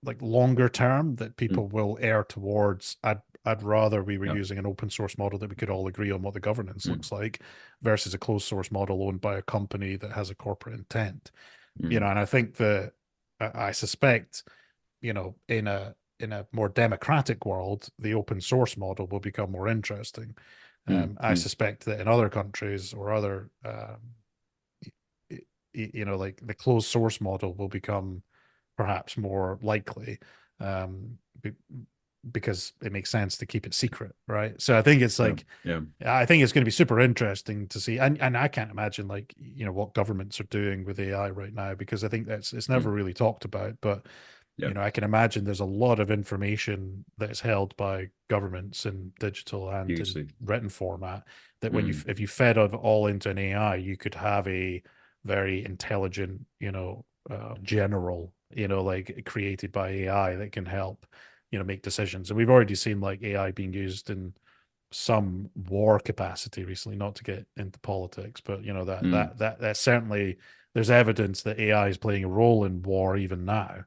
like longer term that mm, people will err towards. I'd rather we were yeah, using an open source model that we could all agree on what the governance mm, looks like versus a closed source model owned by a company that has a corporate intent. mm, And I think that I suspect, in a more democratic world, the open source model will become more interesting. mm, I mm, suspect that in other countries or other, like the closed source model will become perhaps more likely, um, be, because it makes sense to keep it secret, right? So I think it's yeah, like yeah, I think it's going to be super interesting to see, and I can't imagine like what governments are doing with AI right now, because I think it's never mm, really talked about. But yeah, I can imagine there's a lot of information that is held by governments in digital and in hugely. written format that when Mm, if you fed it all into an AI, you could have a very intelligent, general, like created by AI that can help, make decisions. And we've already seen like AI being used in some war capacity recently, not to get into politics, but mm, that certainly there's evidence that AI is playing a role in war even now.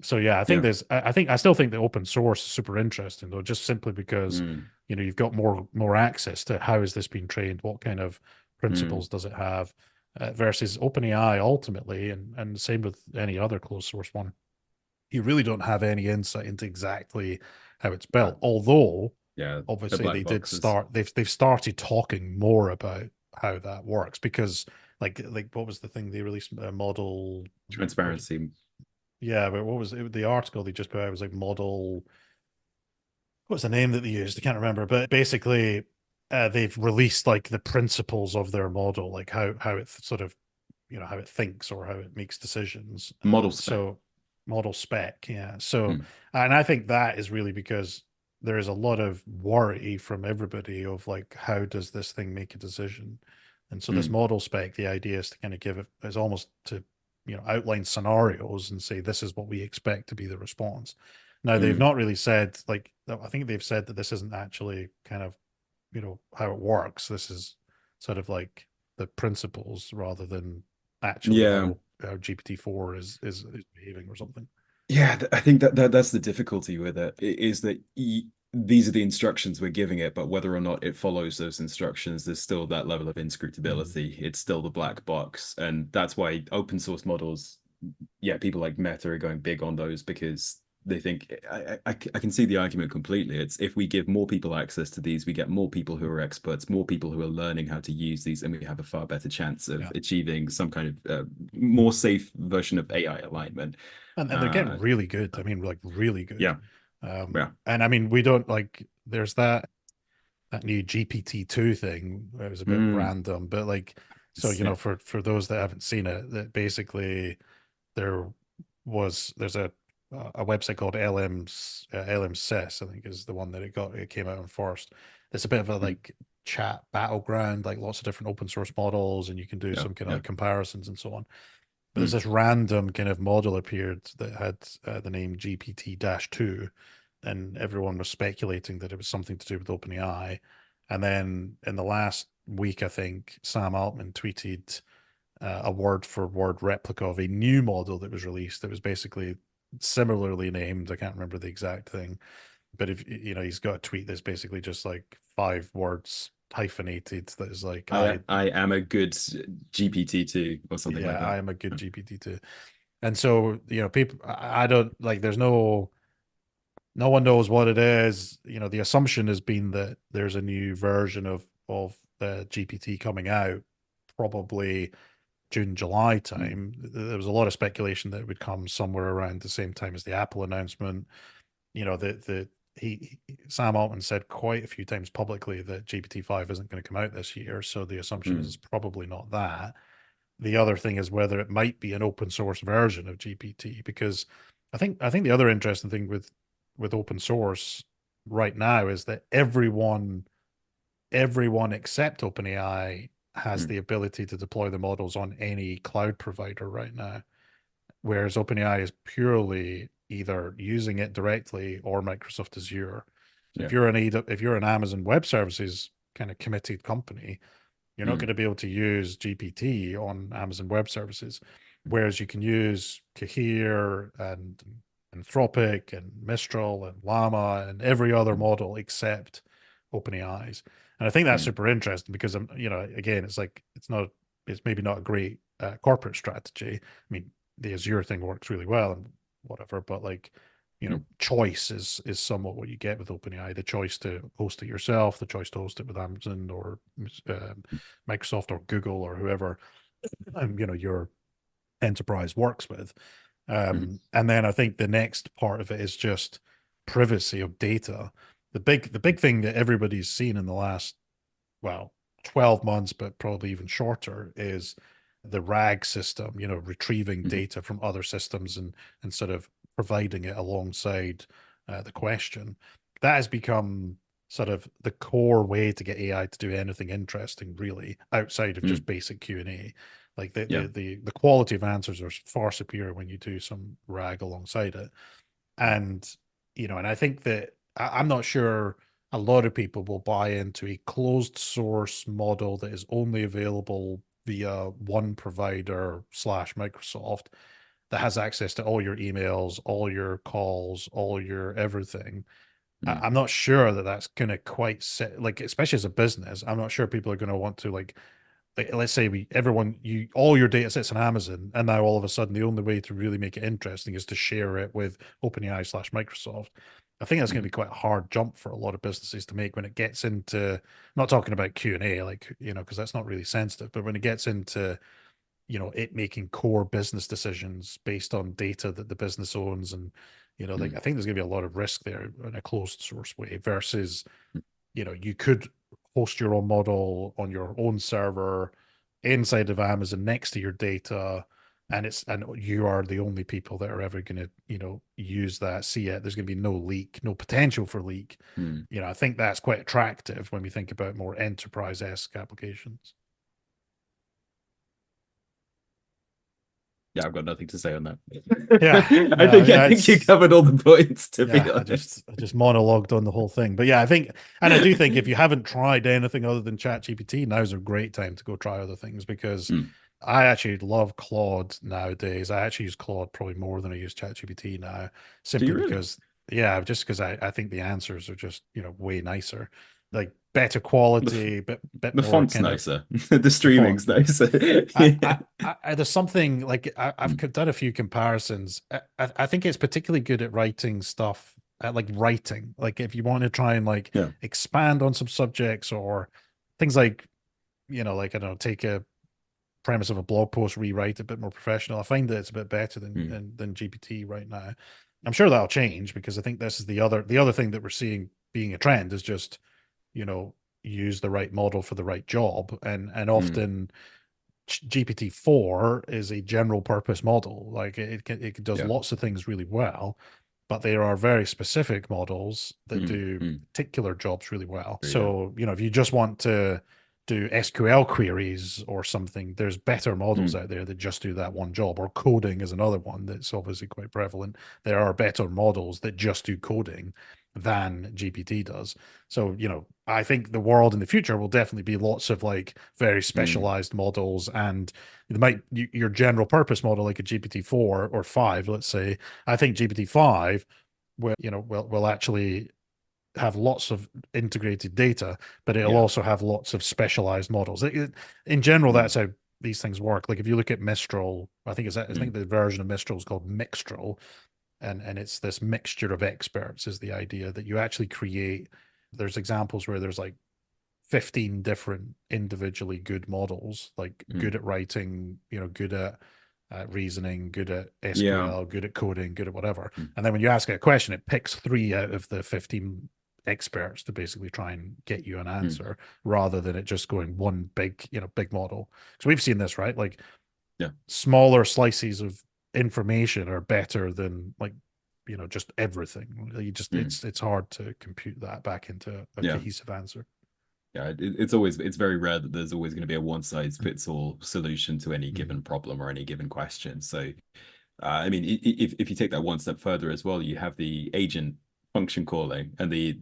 So yeah, yeah, I still think the open source is super interesting though, just simply because mm, you've got more access to how is this being trained, what kind of mm, principles does it have, versus OpenAI ultimately, and same with any other closed source one. You really don't have any insight into exactly how it's uh, built. Although yeah, the obviously black boxes, they've started talking more about how that works, because like what was the thing they released, a model, what was transparency, yeah, but what was it, the article they just put out was like model, what's the name that they used? I can't remember, but basically, they've released like the principles of their model, like how it sort of, how it thinks or how it makes decisions. model spec. So model spec, yeah. So, Mm, and I think that is really because there is a lot of worry from everybody of like, how does this thing make a decision? And so this mm, model spec, the idea is to kind of give it, is almost to, outline scenarios and say, this is what we expect to be the response. Now, they've mm, not really said, like, I think they've said that this isn't actually kind of, how it works. This is sort of like the principles rather than actually yeah, how GPT-4 is behaving or something. yeah. I think that's the difficulty with it is that these are the instructions we're giving it, but whether or not it follows those instructions, there's still that level of Mm. inscrutability. It's still the black box, and that's why open source models, yeah, people like Meta are going big on those because they think I can see the argument completely. It's if we give more people access to these, we get more people who are experts, more people who are learning how to use these, and we have a far better chance of Yeah. achieving some kind of more safe version of AI alignment. And they're getting Uh, really good. I mean, like really good. yeah, yeah, And I mean, we don't like, there's that new GPT-2 thing. It was a bit mm, random, but like, so, yeah, for those that haven't seen it, that basically there there's a website called LMSys, I think is the one that it came out on first. It's a bit of a mm, like chat battleground, like lots of different open source models, and you can do yeah, some kind of yeah, like comparisons and so on. But there's this random kind of model appeared that had the name GPT-2, and everyone was speculating that it was something to do with OpenAI. And then in the last week, I think Sam Altman tweeted a word for word replica of a new model that was released that was basically similarly named. I can't remember the exact thing, but if you know, he's got a tweet that's basically just like 5 words hyphenated that is like I am a good GPT-2 or something like yeah, that. I am a good GPT-2. And so, you know, people, I don't like, there's no one knows what it is. You know, the assumption has been that there's a new version of the GPT coming out, probably June, July Mm, time. There was a lot of speculation that it would come somewhere around the same time as the Apple announcement. You know, Sam Altman said quite a few times publicly that GPT-5 isn't going to come out this year. So the assumption is mm, it's probably not that. The other thing is whether it might be an open source version of GPT, because I think the other interesting thing with open source right now is that everyone except OpenAI has mm, the ability to deploy the models on any cloud provider right now, whereas OpenAI is purely either using it directly or Microsoft Azure. So yeah. if you're an Amazon Web Services kind of committed company, you're not going Mm, to be able to use GPT on Amazon Web Services, whereas you can use Cohere and Anthropic and Mistral and Llama and every other mm, model except OpenAI's. And I think that's mm, super interesting because you know, again, it's like it's maybe not a great corporate strategy. I mean, the Azure thing works really well and whatever, but like, you know, mm, choice is somewhat what you get with OpenAI. The choice to host it yourself, the choice to host it with Amazon or Microsoft or Google or whoever you know, your enterprise works with. mm, And then I think the next part of it is just privacy of data. The big thing that everybody's seen in the last, well, 12 months, but probably even shorter, is the RAG system, you know, retrieving mm, data from other systems and sort of providing it alongside the question. That has become sort of the core way to get AI to do anything interesting, really, outside of mm, just basic Q&A. Like the, yeah. the the the quality of answers are far superior when you do some RAG alongside it. And, you know, and I think that I'm not sure a lot of people will buy into a closed source model that is only available via one provider slash Microsoft that has access to all your emails, all your calls, all your everything. Mm, I'm not sure that that's going to quite set, like, especially as a business, I'm not sure people are going to want to like let's say you all your data sits on Amazon, and now all of a sudden the only way to really make it interesting is to share it with OpenAI slash Microsoft. I think that's going to mm, be quite a hard jump for a lot of businesses to make when it gets into, I'm not talking about Q&A, like, you know, because that's not really sensitive, but when it gets into, you know, it making core business decisions based on data that the business owns, and, you know, like, mm, I think there's going to be a lot of risk there in a closed source way versus, mm, you know, you could host your own model on your own server inside of Amazon next to your data, and you are the only people that are ever going to, you know, use that, see it. There's going to be no leak, no potential for leak. mm. You know, I think that's quite attractive when we think about more enterprise-esque applications. Yeah, I've got nothing to say on that. Yeah, I no, think I yeah, think you it's covered all the points, to be yeah, I just honest. I just monologued on the whole thing. But yeah, I think, and I do think if you haven't tried anything other than ChatGPT, now's a great time to go try other things, because Mm. I actually love Claude nowadays. I actually use Claude probably more than I use ChatGPT now, Do simply you really? because, yeah, just because I think the answers are just, you know, way nicer, like better quality, bit The more font's kind of nicer. The the font. streaming's nicer. I, Yeah. I, there's something like I've Mm. done a few comparisons. I think it's particularly good at writing stuff, at like writing. Like if you want to try and like Yeah. expand on some subjects or things like, you know, like I don't know, take a premise of a blog post, rewrite it a bit more professional. I find that it's a bit better Mm. than GPT right now. I'm sure that'll change because I think this is the other thing that we're seeing being a trend is just, you know, use the right model for the right job, and Mm. often GPT-4 is a general purpose model. Like it does Yeah. lots of things really well, but there are very specific models that Mm. do Mm. particular jobs really well. Yeah. So, you know, if you just want to do SQL queries or something, there's better models Mm, out there that just do that one job. Or coding is another one that's obviously quite prevalent. There are better models that just do coding than GPT does. So, I think the world in the future will definitely be lots of like very mm, specialized models, and your general purpose model like a GPT-4 or 5, let's say. I think GPT-5 will actually have lots of integrated data, but it'll yeah. also have lots of specialized models. In general, Mm, that's how these things work. Like if you look at Mistral, I mm, think the version of Mistral is called Mixtral, and it's this mixture of experts is the idea that you actually create. There's examples where there's like 15 different individually good models, like mm. good at writing, good at reasoning, good at Yeah. SQL, good at coding, good at whatever. Mm, And then when you ask it a question, it picks three out of the 15 experts to basically try and get you an mm. answer rather than it just going one big model. So we've seen this, right? Like Yeah. smaller slices of information are better than like just everything. You just Mm, it's hard to compute that back into a yeah. cohesive answer. Yeah, it's very rare that there's always going to be a one size fits all solution to any Mm. given problem or any given question. So, I mean, if you take that one step further as well, you have the agent function calling and the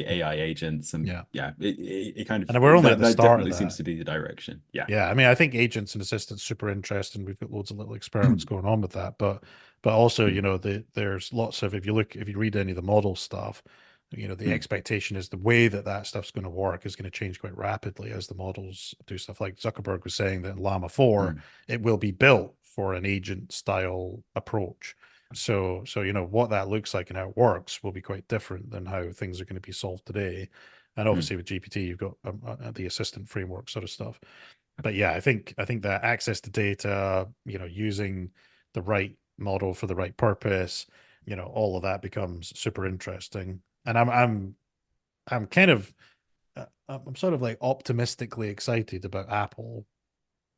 AI agents, and Yeah. yeah, it kind of And we're only at the that start of definitely seems that. to be the direction. Yeah. Yeah, I mean, I think agents and assistants super interesting. We've got loads of little experiments Mm, going on with that, but also, mm, there's lots of if you read any of the model stuff, the mm, expectation is the way that stuff's going to work is going to change quite rapidly as the models do stuff. Like Zuckerberg was saying that in Llama 4, mm, it will be built for an agent style approach. So what that looks like and how it works will be quite different than how things are going to be solved today. And mm, obviously with GPT, you've got the assistant framework sort of stuff. But yeah, I think that access to data, using the right model for the right purpose, all of that becomes super interesting. And I'm kind of I'm sort of like optimistically excited about Apple,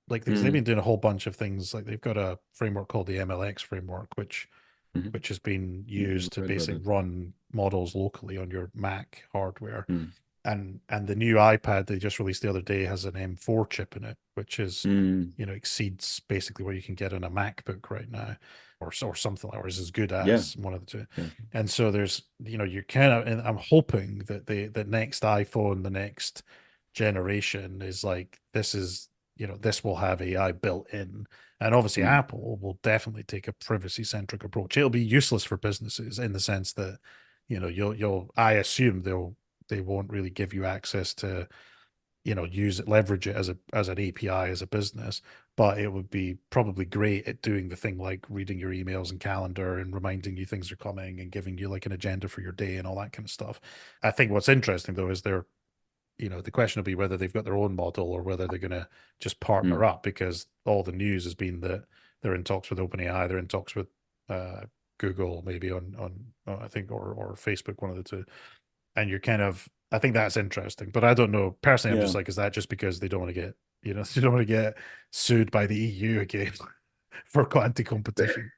like because they've mm, been doing a whole bunch of things. Like they've got a framework called the MLX framework, which mm. which has been Yeah, used to read about basically it. run models locally on your Mac hardware. Mm, And the new iPad they just released the other day has an M4 chip in it, which is mm, exceeds basically what you can get in a MacBook right now, or something like, or is as good yeah, as one of the two. yeah. And so there's you're kind of, and I'm hoping that the next iPhone, the next generation is like this will have AI built in. And obviously Mm, Apple will definitely take a privacy centric approach. It'll be useless for businesses in the sense that you'll I assume they won't really give you access to use it, leverage it as an API as a business, but it would be probably great at doing the thing like reading your emails and calendar and reminding you things are coming and giving you like an agenda for your day and all that kind of stuff. I think what's interesting though is the question will be whether they've got their own model or whether they're going to just partner mm, up, because all the news has been that they're in talks with OpenAI, they're in talks with Google, maybe on I think, or Facebook, one of the two. And you're kind of, I think that's interesting, but I don't know personally. I'm yeah. just like, is that just because they don't want to get they don't want to get sued by the EU again for anti-competition?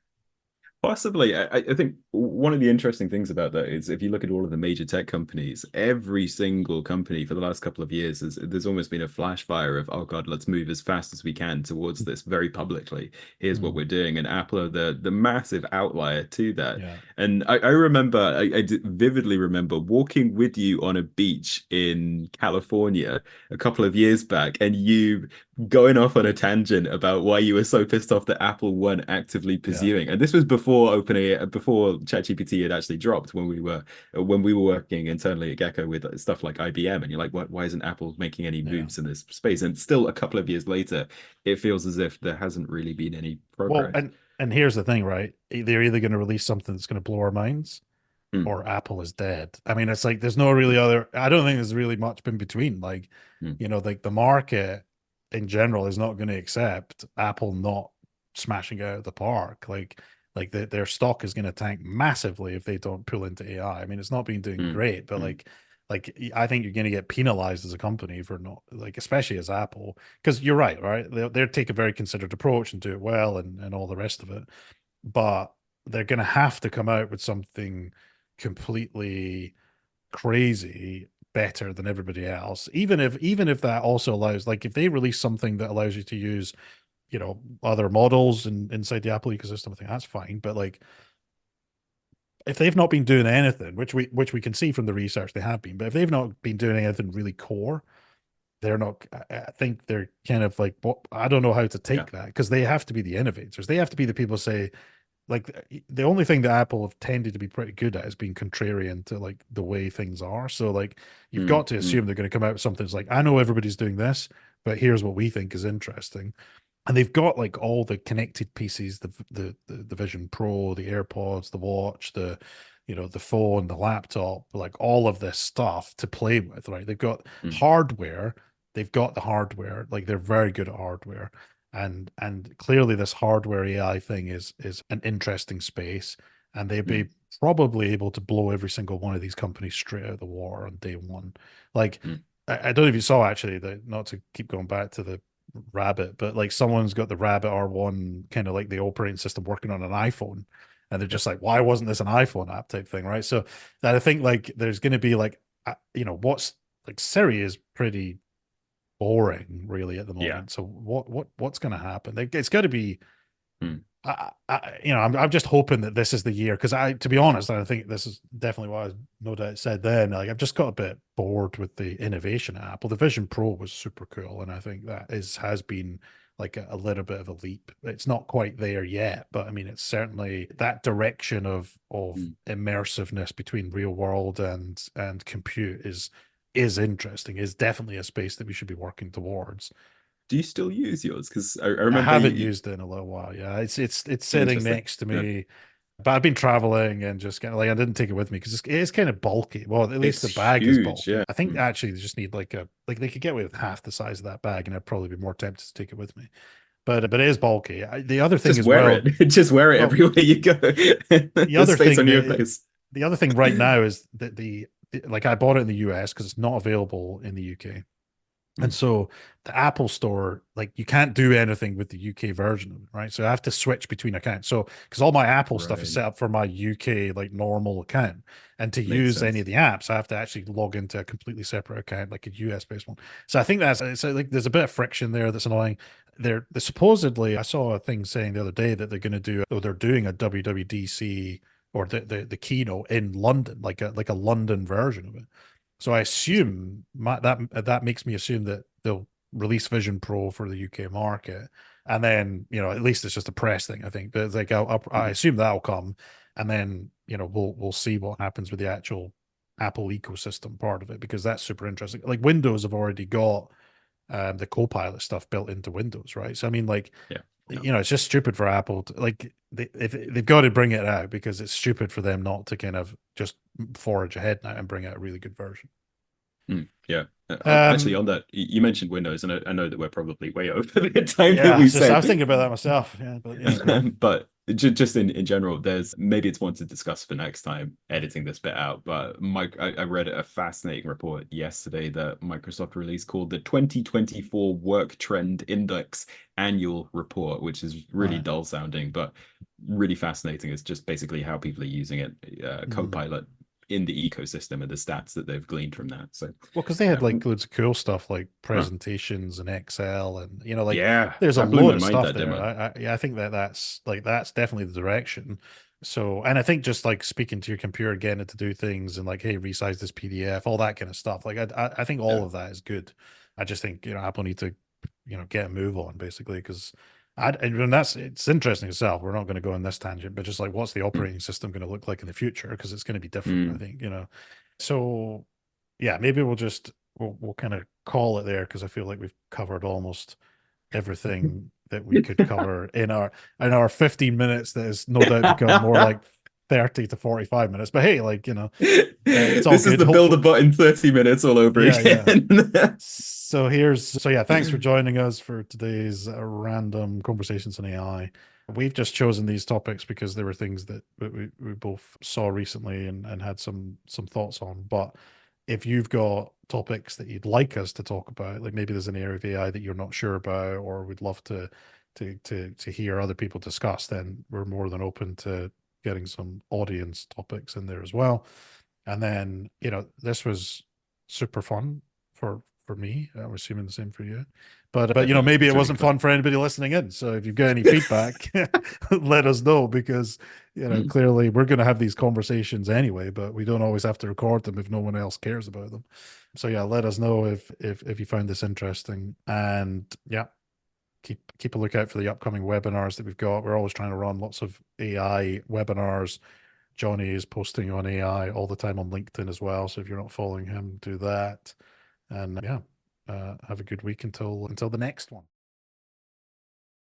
Possibly. I think one of the interesting things about that is if you look at all of the major tech companies, every single company for the last couple of years there's almost been a flash fire of, oh God, let's move as fast as we can towards this very publicly. Here's what Mm, we're doing. And Apple are the massive outlier to that. yeah, And I remember, vividly remember walking with you on a beach in California a couple of years back, and you going off on a tangent about why you were so pissed off that Apple weren't actively yeah, pursuing. And this was before OpenAI, before ChatGPT had actually dropped, when we were working internally at Gecko with stuff like IBM. And you're like, why isn't Apple making any yeah. moves in this space? And still, a couple of years later, it feels as if there hasn't really been any Well, progress. and here's the thing, right? They're either going to release something that's going to blow our minds, Mm, or Apple is dead. I mean, it's like there's no really other. I don't think there's really much in between. Like, mm, like the market in general is not going to accept Apple not smashing it out of the park. Like their stock is going to tank massively if they don't pull into AI. I mean, it's not been doing mm, great, but mm, like I think you're going to get penalized as a company for not, like, especially as Apple, because you're right, right? They'll take a very considered approach and do it well and all the rest of it, but they're going to have to come out with something completely crazy better than everybody else, even if that also allows, like if they release something that allows you to use, other models inside the Apple ecosystem, I think that's fine. But like if they've not been doing anything, which we can see from the research they have been, but if they've not been doing anything really core, they're not. I think they're kind of like, what, I don't know how to Yeah. take that, because they have to be the innovators. They have to be the people who say, like, the only thing that Apple have tended to be pretty good at is being contrarian to like the way things are. So like you've got to Mm. assume they're going to come out with something that's like, I know everybody's doing this, but here's what we think is interesting. And they've got like all the connected pieces, the Vision Pro, the AirPods, the watch, the phone, the laptop, like all of this stuff to play with, right? They've got Mm. hardware, they've got the hardware, like they're very good at hardware. And clearly this hardware AI thing is an interesting space, and they'd Mm. be probably able to blow every single one of these companies straight out of the water on day one. Like Mm. I don't know if you saw, actually, that, not to keep going back to the Rabbit, but like someone's got the Rabbit R1, kind of like the operating system, working on an iPhone, and they're Yep. just like, why wasn't this an iPhone app type thing, right? So that, I think, like there's going to be like, what's like, Siri is pretty boring really at the Yeah. moment. So what's going to happen? It's got to be. Mm. I'm just hoping that this is the year, because to be honest, I think this is definitely what I no doubt said then. Like, I've just got a bit bored with the innovation at Apple. The Vision Pro was super cool, and I think that has been like a little bit of a leap. It's not quite there yet, but I mean, it's certainly that direction of Mm. immersiveness between real world and compute is interesting. Is definitely a space that we should be working towards. Do you still use yours? Because I I remember haven't used it in a little while. Yeah, it's sitting interesting. next to Yeah. me, but I've been traveling and just kind of like, I didn't take it with me because it is kind of bulky. Well, at least It's the bag is huge. bulky. Yeah. I think Mm. actually they just need like they could get away with half the size of that bag, and I'd probably be more tempted to take it with me. But it is bulky. The other thing Just as wear well. it. Just wear it Well, everywhere you go. the There's other space thing on your that face. the other thing right now is that like I bought it in the US because it's not available in the UK. And Mm. so the Apple Store, like you can't do anything with the UK version of it, right? So I have to switch between accounts. So because all my Apple stuff is Right. set up for my UK like normal account, and to Makes use any sense. of the apps, I have to actually log into a completely separate account, like a US based one. So I think that's like there's a bit of friction there that's annoying. They're supposedly, I saw a thing saying the other day that they're going to do, or they're doing a WWDC, or the keynote in London, like a London version of it. So I assume that makes me assume that they'll release Vision Pro for the UK market, and then at least it's just a press thing. I think, but like I Mhm. assume that'll come, and then we'll see what happens with the actual Apple ecosystem part of it, because that's super interesting. Like Windows have already got the Copilot stuff built into Windows, right? So I mean, like, Yeah. Yeah. it's just stupid for Apple to, like, if they've got to bring it out, because it's stupid for them not to kind of just forge ahead now and bring out a really good version. Mm. Yeah. Actually, Um, on that, you mentioned Windows, and I know that we're probably way over the time that yeah, we I said. was thinking about that myself. Yeah, but yeah, go on. But just in general, there's maybe it's one to discuss for next time, editing this bit out. But Mike, I read a fascinating report yesterday that Microsoft released called the 2024 Work Trend Index Annual Report, which is really Right. dull sounding, but really fascinating. It's just basically how people are using it, Mm. Copilot in the ecosystem and the stats that they've gleaned from that. So, Well, because they yeah, had like loads of cool stuff like huh. presentations and Excel, and like Yeah, there's a that blew load my of mind, stuff that there. demo. Yeah, I think that's definitely the direction. So, and I think just like speaking to your computer, getting it to do things, and like, hey, resize this PDF, all that kind of stuff. Like, I think all Yeah. of that is good. I just think Apple need to get a move on, basically, because and it's interesting itself. We're not going to go on this tangent, but just like, what's the Mm. operating system going to look like in the future? Because it's going to be different, I Mm. think. So yeah, maybe we'll kind of call it there, because I feel like we've covered almost everything that we could cover in our 15 minutes that has no doubt become more like 30 to 45 minutes. But hey, like, it's all This is good. the build a Hopefully, button 30 minutes all over yeah, yeah. again. So yeah, thanks for joining us for today's random conversations on AI. We've just chosen these topics because there were things that we both saw recently and had some thoughts on. But if you've got topics that you'd like us to talk about, like maybe there's an area of AI that you're not sure about, or would love to hear other people discuss, then we're more than open to getting some audience topics in there as well. And then, this was super fun for me. I'm assuming the same for you. But Definitely, maybe it it's really wasn't good fun. fun for anybody listening in. So if you've got any feedback, let us know, because clearly we're going to have these conversations anyway, but we don't always have to record them if no one else cares about them. So yeah, let us know if you found this interesting, and yeah, keep a lookout for the upcoming webinars that we've got. We're always trying to run lots of AI webinars. Johnny is posting on AI all the time on LinkedIn as well. So if you're not following him, do that. And yeah, have a good week until the next one.